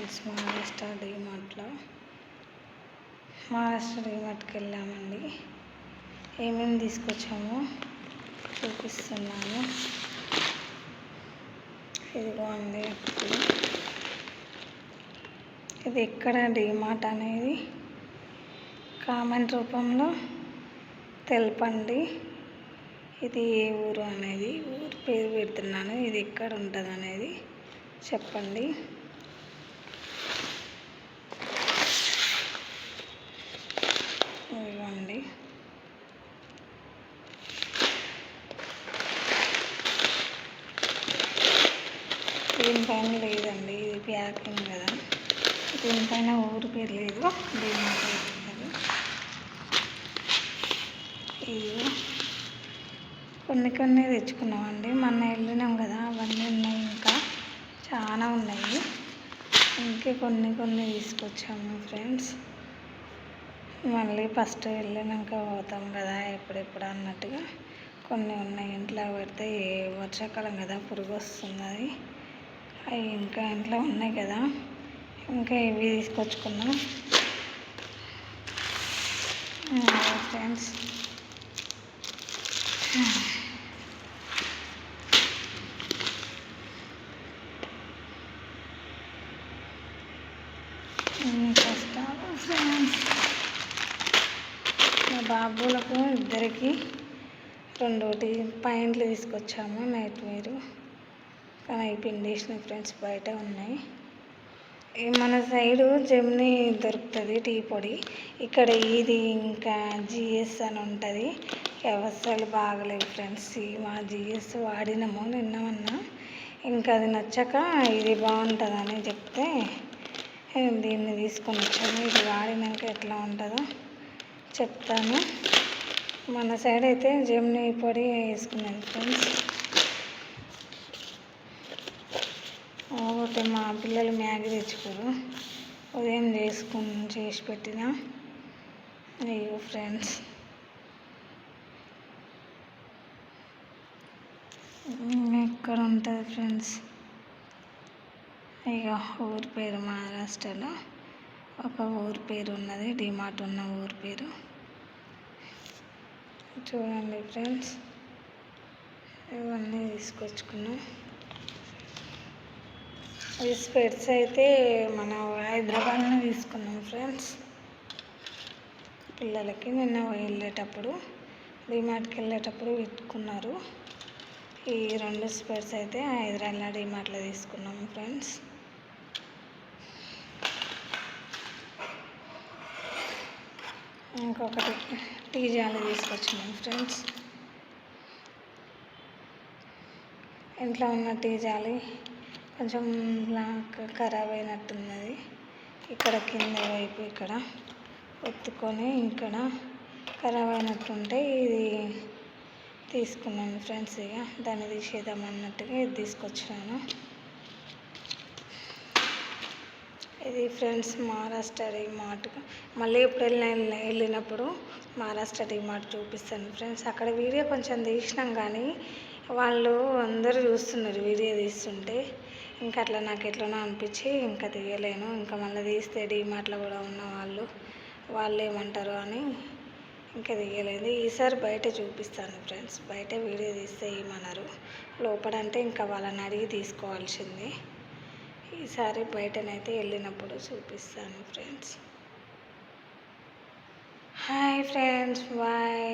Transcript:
Friends, Maharashtra డీమార్ట్కి వెళ్ళామండి. ఏమేమి తీసుకొచ్చామో చూపిస్తున్నాను. ఇదిగోండి, ఇది ఎక్కడ డీమార్ట్ అనేది కామెంట్ రూపంలో తెలపండి. ఇది ఏ ఊరు అనేది, ఊరు పేరు పెడుతున్నాను. ఇది ఎక్కడ ఉంటుంది అనేది చెప్పండి. ఇదిగోండి, దీనిపైన లేదండి, ఇది ప్యాకింగ్ కదా, దీనిపైన ఊరు పేరు లేదు, డీమార్ట్ లేదు. ఇది కొన్ని తెచ్చుకున్నామండి. మొన్న వెళ్ళినాం కదా, అవన్నీ ఉన్నాయి, ఇంకా చాలా ఉన్నాయి. ఇంకే కొన్ని తీసుకొచ్చాము ఫ్రెండ్స్. మళ్ళీ ఫస్ట్ వెళ్ళినాక పోతాం కదా ఎప్పుడెప్పుడు అన్నట్టుగా కొన్ని ఉన్నాయి. ఇంట్లో పెడితే వర్షాకాలం కదా, పురుగు వస్తుంది. అవి ఇంకా ఇంట్లో ఉన్నాయి కదా, ఇంకా ఇవి తీసుకొచ్చుకున్నాం ఫ్రెండ్స్. ఫ్రెండ్స్, మా బాబులకు ఇద్దరికి 2 పాయింట్లు తీసుకొచ్చాము, నైట్ వేరు. కానీ అవి పిండేసినాయి ఫ్రెండ్స్, బయట ఉన్నాయి. మన సైడు జెమినీ దొరుకుతుంది టీ పొడి, ఇక్కడ ఇది ఇంకా జిఎస్ అని ఉంటుంది. అసలు బాగలేవు ఫ్రెండ్స్. మా జిఎస్ వాడినాము నిన్న, ఇంకా అది నచ్చక ఇది బాగుంటుందని చెప్తే దీన్ని తీసుకొని వచ్చాము. ఇది వాడినాక ఎట్లా ఉంటుందో చెప్తాను. మన సైడ్ అయితే జెమినీ పొడి వేసుకున్నాను ఫ్రెండ్స్. ఒకటి మా పిల్లలు మ్యాగీ తెచ్చుకోరు, ఉదయం చేసి పెట్టిన. అయ్యో ఫ్రెండ్స్, ఎక్కడ ఉంటుంది ఫ్రెండ్స్? ఇక ఊరి పేరు మహారాష్ట్రలో ఒక ఊరి పేరు ఉన్నది, డీమార్ట్ ఉన్న ఊరి పేరు చూడండి ఫ్రెండ్స్. ఇవన్నీ తీసుకొచ్చుకున్నాం. ఈ స్పెట్స్ అయితే మన హైదరాబాద్లో తీసుకున్నాం ఫ్రెండ్స్. పిల్లలకి నిన్న వెళ్ళేటప్పుడు డీమార్ట్కి వెళ్ళేటప్పుడు పెట్టుకున్నారు. ఈ 2 స్పెట్స్ అయితే హైదరాబాద్లో డీమార్ట్లో తీసుకున్నాము ఫ్రెండ్స్. ఇంకొకటి టీ జాలి తీసుకొచ్చినాం ఫ్రెండ్స్. ఇంట్లో ఉన్న టీ జాలి కొంచెం ఖరాబ్ అయినట్టున్నది. ఇక్కడ కింద వైపు ఇక్కడ ఒత్తుకొని ఇక్కడ ఖరాబ్ అయినట్టుంటే ఇది తీసుకున్నాను ఫ్రెండ్స్. ఇక దాన్ని తీసేద్దామన్నట్టుగా ఇది తీసుకొచ్చినాను. ఇది ఫ్రెండ్స్ మహారాష్ట్ర డీమార్ట్. మళ్ళీ ఎప్పుడు వెళ్ళినప్పుడు మహారాష్ట్ర డీమార్ట్ చూపిస్తాను ఫ్రెండ్స్. అక్కడ వీడియో కొంచెం తీసినాం కానీ వాళ్ళు అందరూ చూస్తున్నారు వీడియో తీస్తుంటే. ఇంకా అట్లా నాకు ఎట్లనో అనిపించి ఇంకా తీయలేను. ఇంకా మళ్ళీ తీస్తే డీమార్ట్లో కూడా ఉన్న వాళ్ళు ఏమంటారు అని ఇంకా తీయలేదు. ఈసారి బయట చూపిస్తాను ఫ్రెండ్స్. బయట వీడియో తీస్తే ఏమన్నారు, లోపలంటే ఇంకా వాళ్ళని అడిగి తీసుకోవాల్సిందే. ఈసారి బయటనైతే వెళ్ళినప్పుడు చూపిస్తాను ఫ్రెండ్స్. Hi friends, bye.